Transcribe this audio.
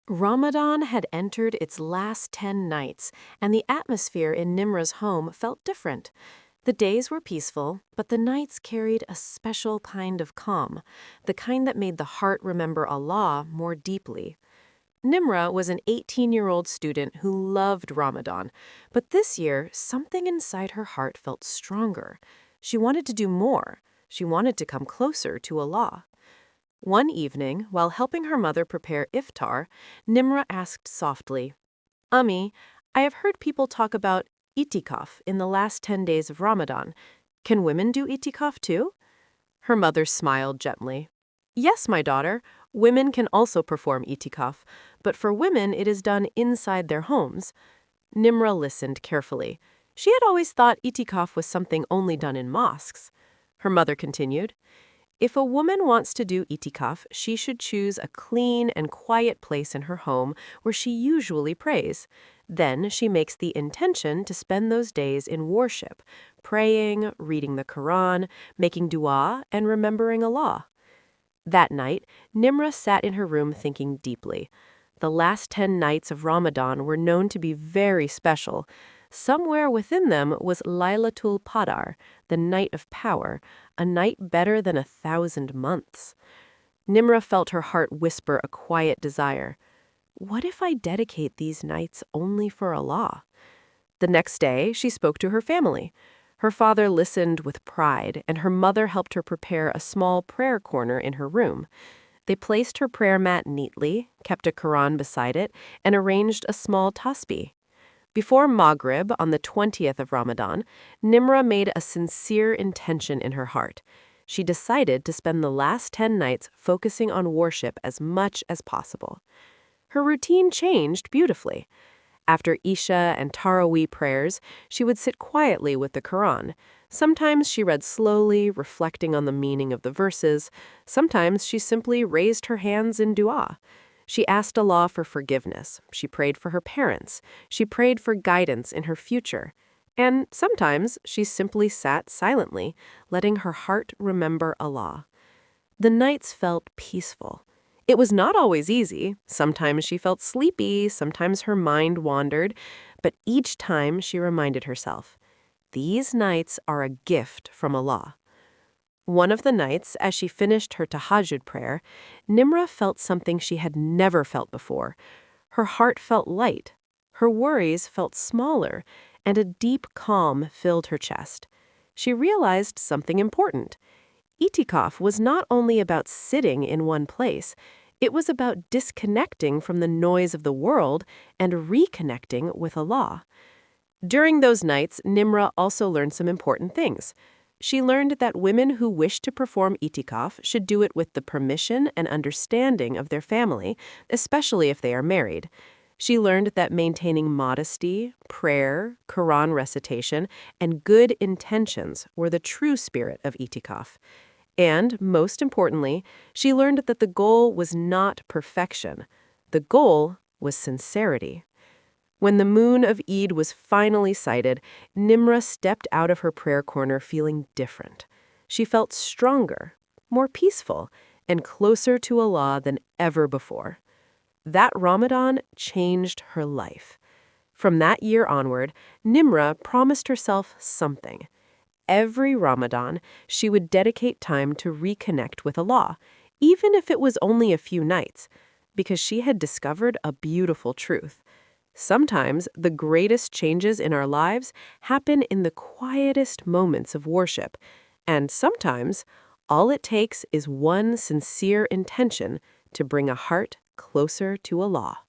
Ramadan had entered its last 10 nights, and the atmosphere in Nimra's home felt different. The days were peaceful, but the nights carried a special kind of calm, the kind that made the heart remember Allah more deeply. Nimra was an 18-year-old student who loved Ramadan, but this year, something inside her heart felt stronger. She wanted to do more. She wanted to come closer to Allah. One evening, while helping her mother prepare iftar, Nimra asked softly, Ummi, I have heard people talk about itikaf in the last 10 days of Ramadan. Can women do itikaf too? Her mother smiled gently. Yes, my daughter, women can also perform itikaf, but for women it is done inside their homes. Nimra listened carefully. She had always thought itikaf was something only done in mosques. Her mother continued, if a woman wants to do itikaf, she should choose a clean and quiet place in her home where she usually prays. Then she makes the intention to spend those days in worship, praying, reading the Quran, making dua, and remembering Allah. That night, Nimra sat in her room thinking deeply. The last 10 nights of Ramadan were known to be very special. Somewhere within them was Laylatul Qadr, the night of power, a night better than 1,000 months. Nimra felt her heart whisper a quiet desire. What if I dedicate these nights only for Allah? The next day, she spoke to her family. Her father listened with pride, and her mother helped her prepare a small prayer corner in her room. They placed her prayer mat neatly, kept a Quran beside it, and arranged a small tasbih. Before Maghrib, on the 20th of Ramadan, Nimra made a sincere intention in her heart. She decided to spend the last 10 nights focusing on worship as much as possible. Her routine changed beautifully. After Isha and Taraweeh prayers, she would sit quietly with the Quran. Sometimes she read slowly, reflecting on the meaning of the verses. Sometimes she simply raised her hands in dua. She asked Allah for forgiveness. She prayed for her parents. She prayed for guidance in her future. And sometimes she simply sat silently, letting her heart remember Allah. The nights felt peaceful. It was not always easy. Sometimes she felt sleepy, sometimes her mind wandered, but each time she reminded herself, these nights are a gift from Allah. One of the nights, as she finished her tahajjud prayer, Nimra felt something she had never felt before. Her heart felt light, her worries felt smaller, and a deep calm filled her chest. She realized something important. Itikaf was not only about sitting in one place, it was about disconnecting from the noise of the world and reconnecting with Allah. During those nights, Nimra also learned some important things. She learned that women who wish to perform itikaf should do it with the permission and understanding of their family, especially if they are married. She learned that maintaining modesty, prayer, Quran recitation, and good intentions were the true spirit of itikaf. And, most importantly, she learned that the goal was not perfection. The goal was sincerity. When the moon of Eid was finally sighted, Nimra stepped out of her prayer corner feeling different. She felt stronger, more peaceful, and closer to Allah than ever before. That Ramadan changed her life. From that year onward, Nimra promised herself something. Every Ramadan, she would dedicate time to reconnect with Allah, even if it was only a few nights, because she had discovered a beautiful truth. Sometimes the greatest changes in our lives happen in the quietest moments of worship, and sometimes all it takes is one sincere intention to bring a heart closer to Allah.